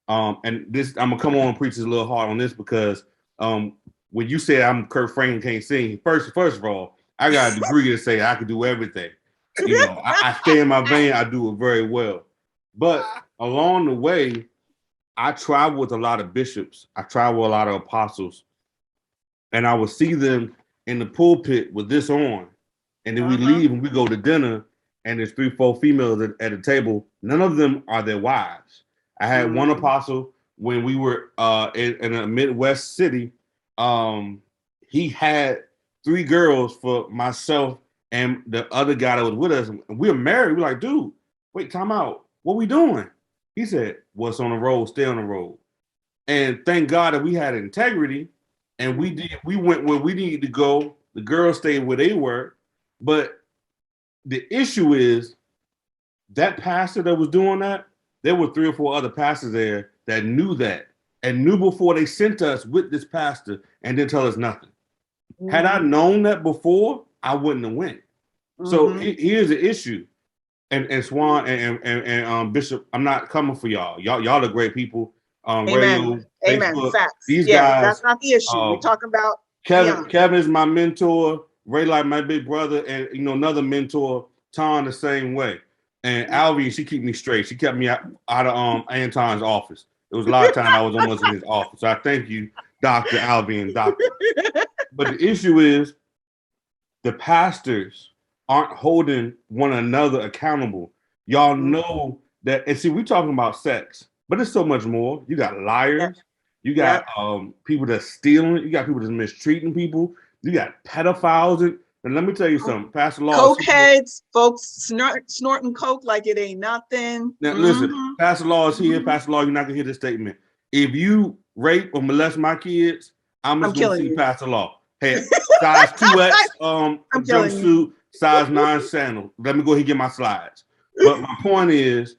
Speaker 5: And this, I'm gonna come on and preach a little hard on this because when you said I'm Kurt Franklin can't sing, first of all, I got a degree to say I can do everything. You know, I stay in my vein, I do it very well. But along the way, I travel with a lot of bishops, I travel with a lot of apostles, and I would see them in the pulpit with this on. And then we leave and we go to dinner, and there's 3-4 females at a table. None of them are their wives. I had one apostle when we were in a Midwest city. He had 3 girls for myself and the other guy that was with us. And we were married. We're like, dude, wait, time out. What we doing? He said, what's on the road, stay on the road. And thank God that we had integrity, and we went where we needed to go. The girls stayed where they were. But the issue is that pastor that was doing that, there were 3 or 4 other pastors there that knew that and knew before they sent us with this pastor and didn't tell us nothing. Had I known that before, I wouldn't have went. So here's the issue. And Swan and Bishop, I'm not coming for y'all. Y'all are great people. Radio,
Speaker 2: Amen.
Speaker 5: Facebook,
Speaker 2: Facts.
Speaker 5: these guys.
Speaker 2: That's not the issue. We're talking about
Speaker 5: Kevin is my mentor. Ray like my big brother, and another mentor, Ton, the same way. And Alvin, she keep me straight. She kept me out of Anton's office. It was a lot of time I was almost in his office. So I thank you, Dr. Alvin, Doctor. But the issue is the pastors aren't holding one another accountable. Y'all know that, and see, we're talking about sex, but it's so much more. You got liars, you got people that's stealing, you got people that's mistreating people. You got pedophiles. And let me tell you something, Pastor Law.
Speaker 2: Cokeheads, folks snorting coke like it ain't nothing.
Speaker 5: Now, listen, Pastor Law is here. Pastor Law, you're not going to hear this statement. If you rape or molest my kids, I'm just going to see Pastor Law. Hey, size 2X jumpsuit, size 9 sandal. Let me go ahead and get my slides. But my point is,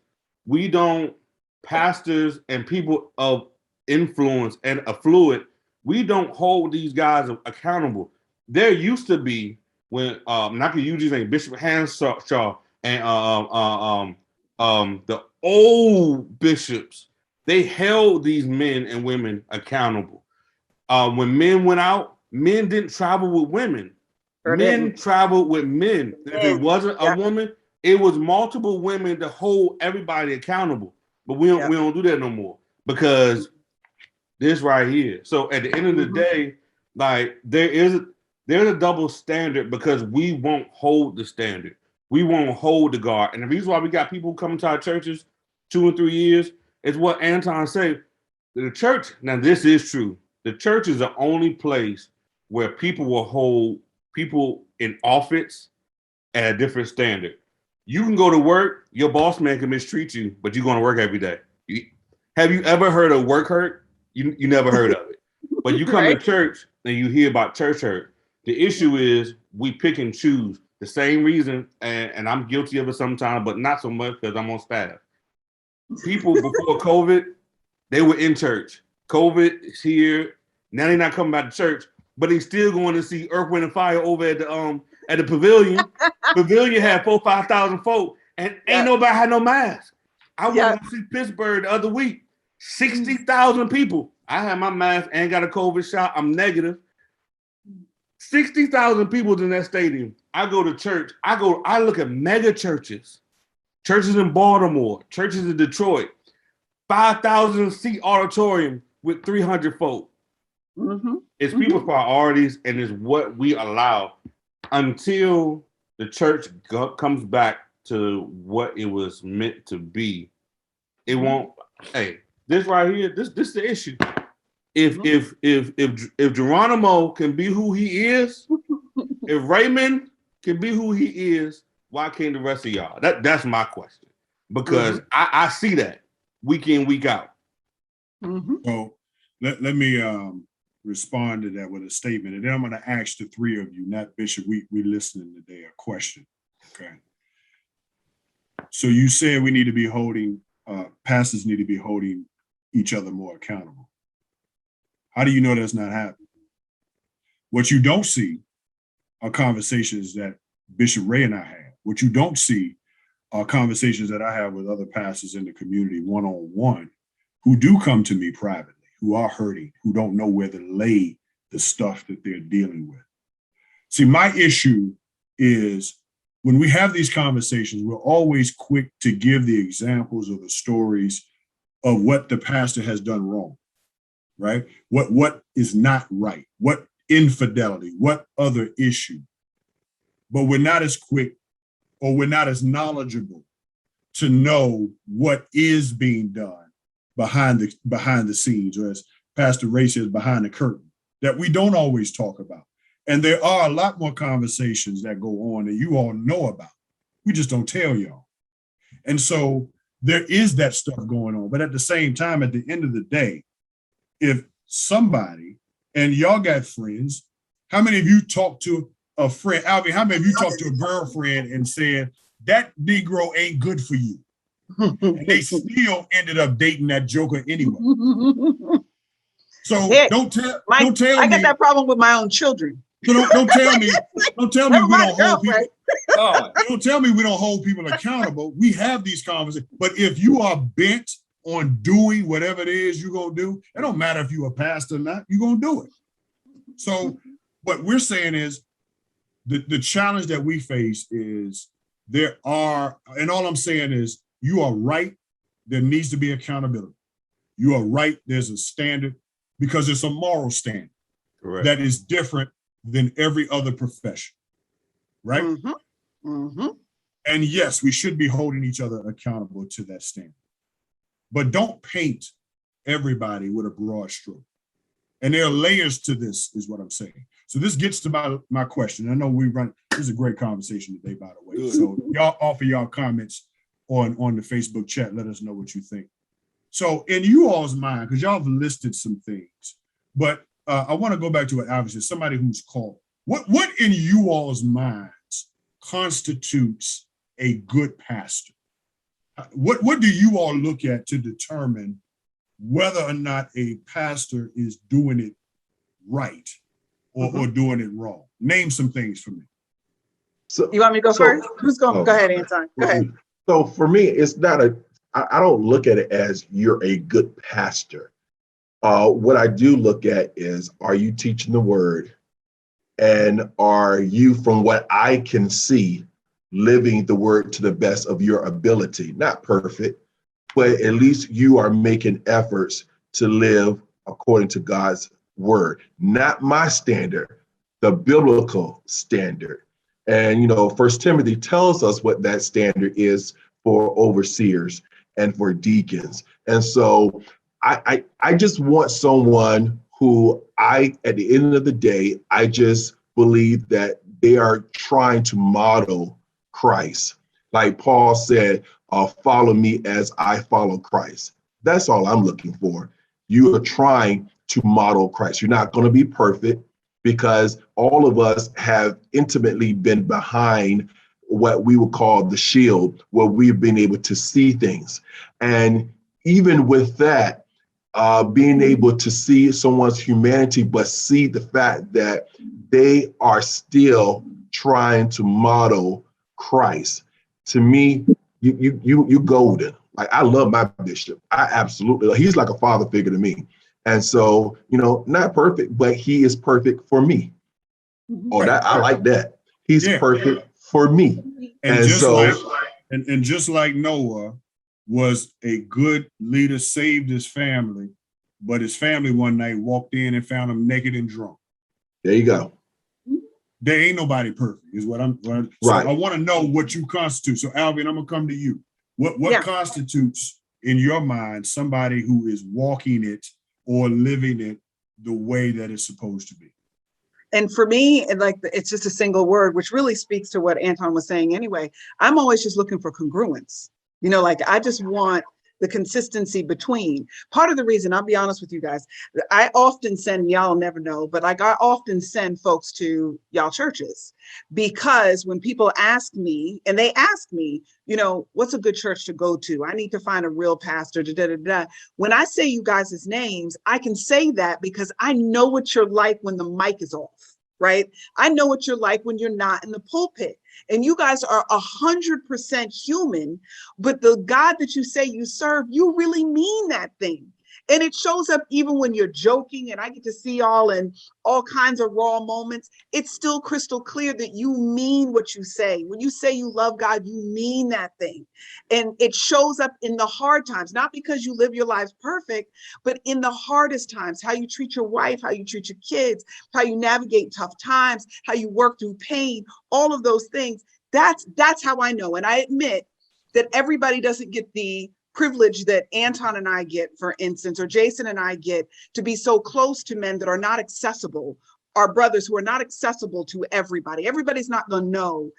Speaker 5: pastors and people of influence and affluent, we don't hold these guys accountable. There used to be when not to use his name, Bishop Hanshaw and the old bishops, they held these men and women accountable. When men went out, men didn't travel with women. Men traveled with men. If it wasn't a woman, it was multiple women to hold everybody accountable. But we don't do that no more because this right here. So at the end of the day, like there's a double standard because we won't hold the standard. We won't hold the guard. And the reason why we got people coming to our churches 2 and 3 years is what Anton said. The church, now this is true. The church is the only place where people will hold people in office at a different standard. You can go to work, your boss man can mistreat you, but you're going to work every day. Have you ever heard of work hurt? You never heard of it. But you come to church and you hear about church hurt. The issue is we pick and choose. The same reason, and I'm guilty of it sometimes, but not so much because I'm on staff. People before COVID, they were in church. COVID is here. Now they're not coming back to church, but they still going to see Earth, Wind, and Fire over at the pavilion. Pavilion had 4,000-5,000 folk, and ain't nobody had no mask. I went to see Pittsburgh the other week. 60,000 people. I had my mask and got a COVID shot. I'm negative. 60,000 people in that stadium. I go to church. I look at mega churches. Churches in Baltimore, churches in Detroit, 5,000 seat auditorium with 300 folk. It's people's priorities and it's what we allow until the church comes back to what it was meant to be. It won't. Hey, this right here, this is the issue. If Geronimo can be who he is, if Raymond can be who he is, why can't the rest of y'all? That's my question. Because I see that week in, week out.
Speaker 1: So let me respond to that with a statement. And then I'm going to ask the 3 of you, not Bishop, we listening today, a question. Okay. So you said we need to be holding, pastors need to be holding each other more accountable. How do you know that's not happening? What you don't see are conversations that Bishop Ray and I had. What you don't see are conversations that I have with other pastors in the community one-on-one who do come to me privately, who are hurting, who don't know where to lay the stuff that they're dealing with. See, my issue is when we have these conversations, we're always quick to give the examples or the stories of what the pastor has done wrong, right? What is not right, what infidelity, what other issue. But we're not as quick or we're not as knowledgeable to know what is being done behind the scenes, or as Pastor Ray says, behind the curtain, that we don't always talk about. And there are a lot more conversations that go on that you all know about. We just don't tell y'all. And so there is that stuff going on. But at the same time, at the end of the day, if somebody, and y'all got friends, how many of you talk to a friend? Alvin, how many of you talked to a girlfriend and said, that Negro ain't good for you? And they still ended up dating that joker anyway. So
Speaker 2: Hey,
Speaker 1: don't tell
Speaker 2: I
Speaker 1: me.
Speaker 2: got that problem with my own children.
Speaker 1: So don't tell me we don't hold people.
Speaker 4: God.
Speaker 1: Don't tell me we don't hold people accountable. We have these conversations. But if you are bent on doing whatever it is you're gonna do, it don't matter if you're a pastor or not, you're gonna do it. So what we're saying is the challenge that we face is there are, and all I'm saying is you are right, there needs to be accountability. You are right, there's a standard, because it's a moral standard. Correct. That is different than every other profession, right?
Speaker 2: Mm-hmm. Mm-hmm.
Speaker 1: And yes, we should be holding each other accountable to that standard. But don't paint everybody with a broad stroke. And there are layers to this, is what I'm saying. So this gets to my question. I know this is a great conversation today, by the way. Good. So y'all offer y'all comments on the Facebook chat. Let us know what you think. So in you all's mind, because y'all have listed some things, but I want to go back to what Alvin said, somebody who's called. What in you all's minds constitutes a good pastor? What do you all look at to determine whether or not a pastor is doing it right or doing it wrong? Name some things for me.
Speaker 2: So you want me to go first? Who's going? Go ahead, Anton. Go ahead.
Speaker 3: So for me, it's not I don't look at it as you're a good pastor. What I do look at is, are you teaching the word? And are you, from what I can see, living the word to the best of your ability? Not perfect, but at least you are making efforts to live according to God's word, not my standard, the biblical standard. And, 1 Timothy tells us what that standard is for overseers and for deacons. And so I just want someone who at the end of the day, I just believe that they are trying to model Christ. Like Paul said, follow me as I follow Christ. That's all I'm looking for. You are trying to model Christ. You're not going to be perfect, because all of us have intimately been behind what we would call the shield, where we've been able to see things. And even with that, being able to see someone's humanity, but see the fact that they are still trying to model Christ. To me, you golden. Like, I love my bishop. I absolutely, he's like a father figure to me. And so, not perfect, but he is perfect for me. Oh, I like that. He's perfect for me.
Speaker 1: And just like Noah was a good leader, saved his family, but his family one night walked in and found him naked and drunk.
Speaker 3: There you go.
Speaker 1: There ain't nobody perfect, is what I'm right. So I want to know what you constitute. So Alvin, I'm gonna come to you. What constitutes in your mind somebody who is walking it or living it the way that it's supposed to be?
Speaker 2: And for me, it's just a single word, which really speaks to what Anton was saying anyway. I'm always just looking for congruence. I just want the consistency between. Part of the reason, I'll be honest with you guys, I often send, y'all never know, but I often send folks to y'all churches, because when people ask me, and they ask me, what's a good church to go to? I need to find a real pastor. When I say you guys' names, I can say that because I know what you're like when the mic is off. right? I know what you're like when you're not in the pulpit. And you guys are 100% human, but the God that you say you serve, you really mean that thing. And it shows up even when you're joking, and I get to see y'all in all kinds of raw moments. It's still crystal clear that you mean what you say. When you say you love God, you mean that thing. And it shows up in the hard times, not because you live your lives perfect, but in the hardest times, how you treat your wife, how you treat your kids, how you navigate tough times, how you work through pain, all of those things. That's how I know. And I admit that everybody doesn't get the privilege that Anton and I get, for instance, or Jason and I get, to be so close to men that are not accessible, our brothers who are not accessible to everybody. Everybody's not going to know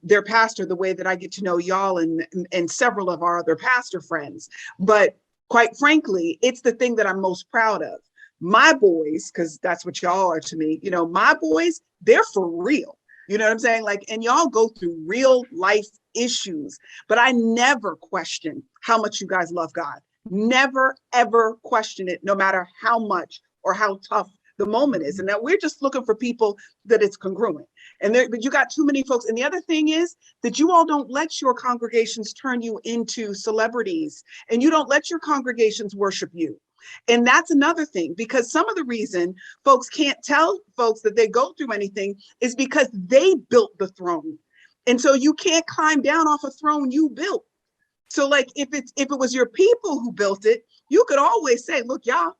Speaker 2: their pastor the way that I get to know y'all and several of our other pastor friends. But quite frankly, it's the thing that I'm most proud of. My boys, because that's what y'all are to me, my boys, they're for real. You know what I'm saying? Like, and y'all go through real life issues, but I never question how much you guys love God. Never, ever question it, no matter how much or how tough the moment is. And that we're just looking for people that it's congruent. But you got too many folks. And the other thing is that you all don't let your congregations turn you into celebrities, and you don't let your congregations worship you. And that's another thing, because some of the reason folks can't tell folks that they go through anything is because they built the throne. And so you can't climb down off a throne you built. So like if it was your people who built it, you could always say, look, y'all,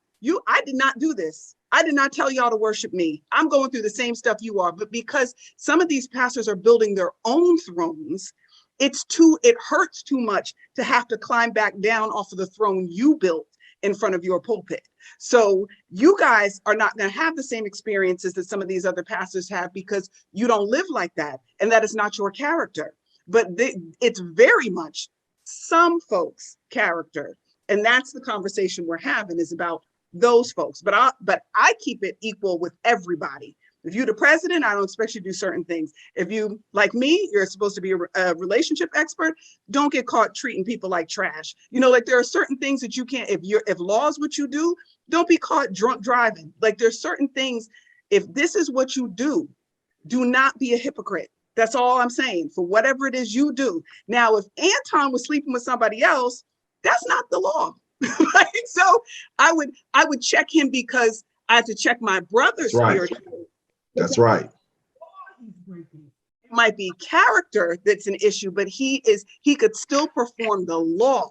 Speaker 2: I did not do this. I did not tell y'all to worship me. I'm going through the same stuff you are. But because some of these pastors are building their own thrones, it hurts too much to have to climb back down off of the throne you built in front of your pulpit. So you guys are not going to have the same experiences that some of these other pastors have, because you don't live like that, and that is not your character. But it's very much some folks' character, and that's the conversation we're having, is about those folks. But I keep it equal with everybody. If you're the president, I don't expect you to do certain things. If you, like me, you're supposed to be a relationship expert, don't get caught treating people like trash. Like there are certain things that you can't, if law is what you do, don't be caught drunk driving. Like there's certain things, if this is what you do not be a hypocrite. That's all I'm saying, for whatever it is you do. Now, if Anton was sleeping with somebody else, that's not the law. Right? So I would check him, because I have to check my brother's spiritual.
Speaker 3: That's right.
Speaker 2: It might be character that's an issue, but he could still perform the law.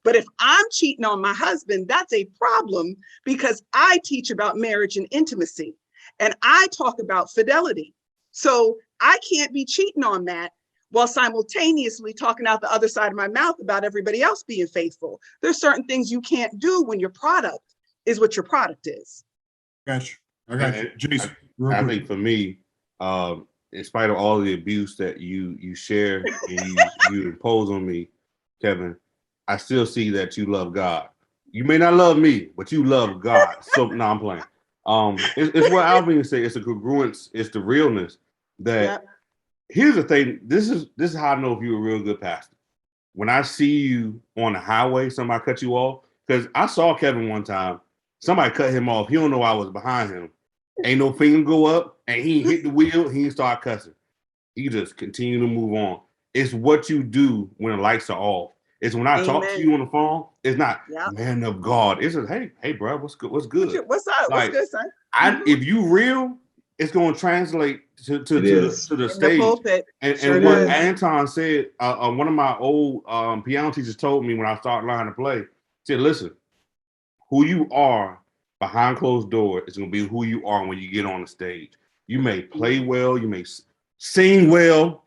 Speaker 2: But if I'm cheating on my husband, that's a problem, because I teach about marriage and intimacy, and I talk about fidelity. So I can't be cheating on that while simultaneously talking out the other side of my mouth about everybody else being faithful. There's certain things you can't do when your product is what your product is.
Speaker 1: Gotcha. I got you. Jason.
Speaker 5: I think for me, in spite of all the abuse that you share and you impose on me, Kevin, I still see that you love God. You may not love me, but you love God. So no, I'm playing. It's what Alvin said. It's a congruence. It's the realness. That
Speaker 2: Yep.
Speaker 5: Here's the thing. This is how I know if you're a real good pastor. When I see you on the highway, somebody cut you off, because I saw Kevin one time. Somebody cut him off. He don't know I was behind him. Ain't no finger go up, and he hit the wheel. He didn't start cussing. He just continue to move on. It's what you do when the lights are off. It's when I talk to you on the phone. It's not man of God. It's just hey, bro, what's good? What's good?
Speaker 2: What's up?
Speaker 5: Like,
Speaker 2: What's good, son?
Speaker 5: If you real, it's going to translate to the stage.
Speaker 2: The
Speaker 5: and what Anton said, one of my old piano teachers told me when I started learning to play, said, listen, who you are behind closed door is going to be who you are when you get on the stage. You may play well, you may sing well,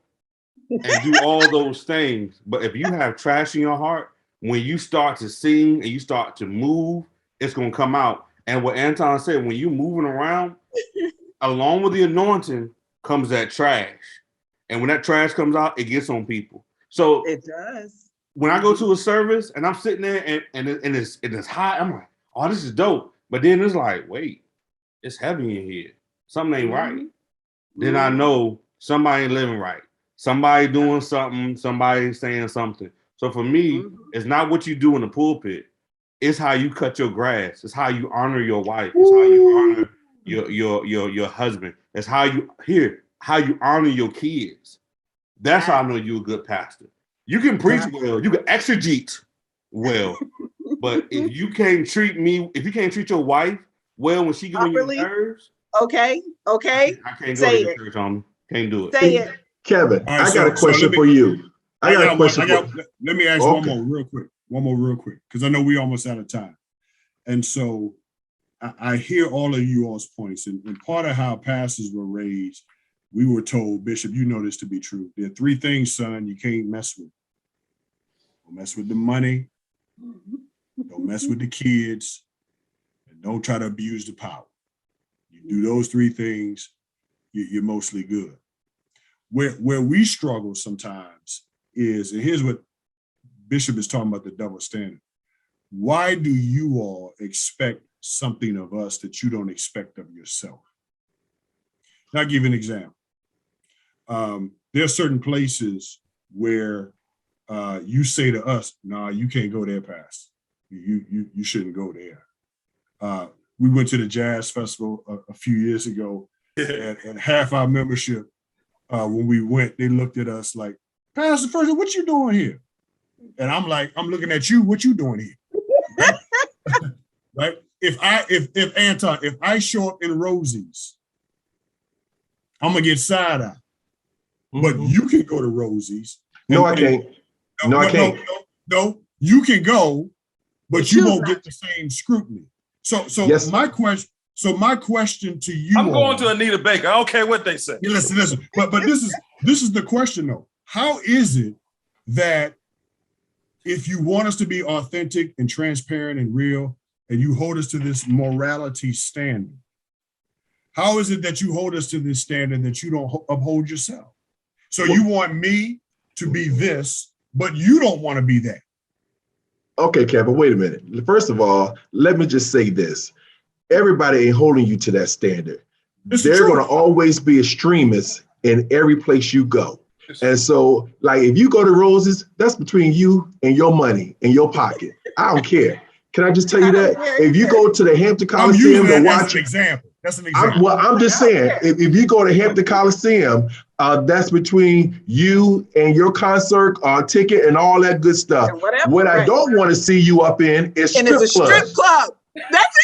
Speaker 5: and do all those things. But if you have trash in your heart, when you start to sing and you start to move, it's going to come out. And what Anton said, when you're moving around, along with the anointing comes that trash. And when that trash comes out, it gets on people. So
Speaker 2: it does.
Speaker 5: When I go to a service and I'm sitting there and it's hot, I'm like, oh, this is dope. But then it's like, wait, it's heavy in here. Something ain't right. Then I know somebody ain't living right. Somebody doing something, somebody saying something. So for me, it's not what you do in the pulpit. It's how you cut your grass. It's how you honor your wife. It's how you honor your husband. That's how you honor your kids. That's how I know you're a good pastor. You can preach well, you can exegete well, but if you can't treat your wife well when she gets on your nerves,
Speaker 2: okay,
Speaker 5: I can't go to your church, homie. Can't do it.
Speaker 2: Say it.
Speaker 3: Kevin, I got a question for you.
Speaker 1: Let me ask one more real quick, because I know we almost out of time. And so I hear all of you all's points, and part of how pastors were raised, we were told, Bishop, you know this to be true. There are 3 things, son, you can't mess with. Don't mess with the money, don't mess with the kids, and don't try to abuse the power. You do those 3 things, you're mostly good. Where we struggle sometimes is, and here's what Bishop is talking about, the double standard. Why do you all expect something of us that you don't expect of yourself? I'll give you an example. There are certain places where you say to us, "Nah, you can't go there, Pastor. You shouldn't go there." We went to the jazz festival a few years ago, and half our membership, when we went, they looked at us like, "Pastor Ferguson, what you doing here?" And I'm like, "I'm looking at you. What you doing here?" Right? If I show up in Rosie's, I'm gonna get side eye. But you can go to Rosie's.
Speaker 3: No, I can't.
Speaker 1: No, you can go, but you won't get the same scrutiny. So
Speaker 3: yes.
Speaker 1: My question to you,
Speaker 4: I'm going to Anita Baker. I don't care what they say.
Speaker 1: Yeah, listen. But this is the question though. How is it that if you want us to be authentic and transparent and real, and you hold us to this morality standard, how is it that you hold us to this standard that you don't uphold yourself? So you want me to be this, but you don't want to be that.
Speaker 3: Okay, Kevin, wait a minute. First of all, let me just say this. Everybody ain't holding you to that standard. There are going to always be extremists in every place you go. And so, like, if you go to Roses, that's between you and your money in your pocket. I don't care. Can I just tell you that? If you go to the Hampton Coliseum to watch,
Speaker 1: that's an example.
Speaker 3: I'm just saying, if you go to Hampton Coliseum, that's between you and your concert ticket and all that good stuff. What I don't want to see you up in is strip club.
Speaker 2: That's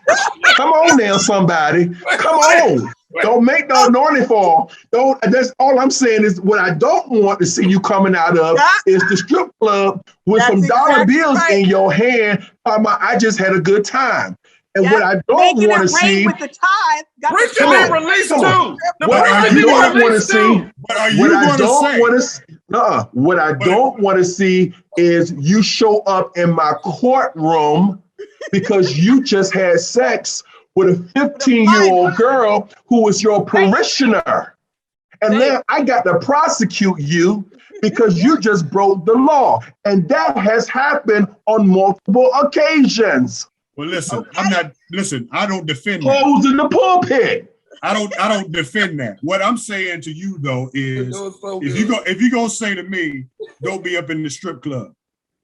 Speaker 2: exactly.
Speaker 3: Come on now, somebody. Come on. Don't make the anointing fall. That's all I'm saying is what I don't want to see you coming out of is the strip club with some dollar bills in your hand. I just had a good time. And what I don't want to see,
Speaker 2: with the tithe,
Speaker 4: release too.
Speaker 3: What I don't want to see, what I don't want to see is you show up in my courtroom because you just had sex with a 15-year-old girl who was your parishioner. And then I got to prosecute you because you just broke the law. And that has happened on multiple occasions.
Speaker 1: Well, listen, I don't defend
Speaker 3: that. Holes in the pulpit.
Speaker 1: I don't defend that. What I'm saying to you though is if you gonna say to me, don't be up in the strip club,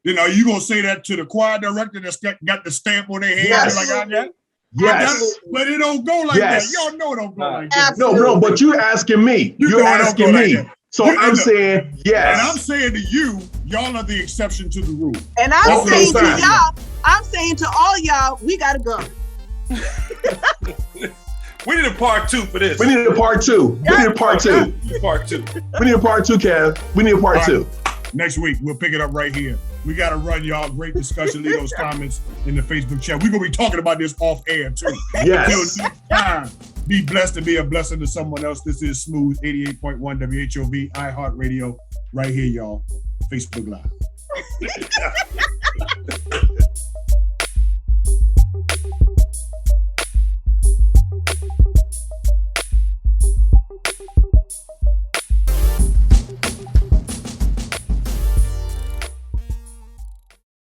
Speaker 1: then are you gonna say that to the choir director that's got the stamp on their head?
Speaker 3: Yes.
Speaker 1: Like that?
Speaker 3: Yes.
Speaker 1: But it don't go like that. Y'all know it don't go like that.
Speaker 3: No, but you're asking me. You're asking me. Like so I'm saying yes.
Speaker 1: And I'm saying to you, y'all are the exception to the rule.
Speaker 2: And I'm saying to y'all, I'm saying to all y'all, we gotta go.
Speaker 4: We need a part 2 for this.
Speaker 3: We need a part 2. We need a part 2.
Speaker 4: Part 2.
Speaker 3: We need a part 2, Kev. We need a part 2.
Speaker 1: Next week, we'll pick it up right here. We got to run, y'all. Great discussion. Leave those comments in the Facebook chat. We're going to be talking about this off air, too.
Speaker 3: Yes.
Speaker 1: Until next time, be blessed to be a blessing to someone else. This is Smooth 88.1 WHOV, iHeartRadio, right here, y'all. Facebook Live.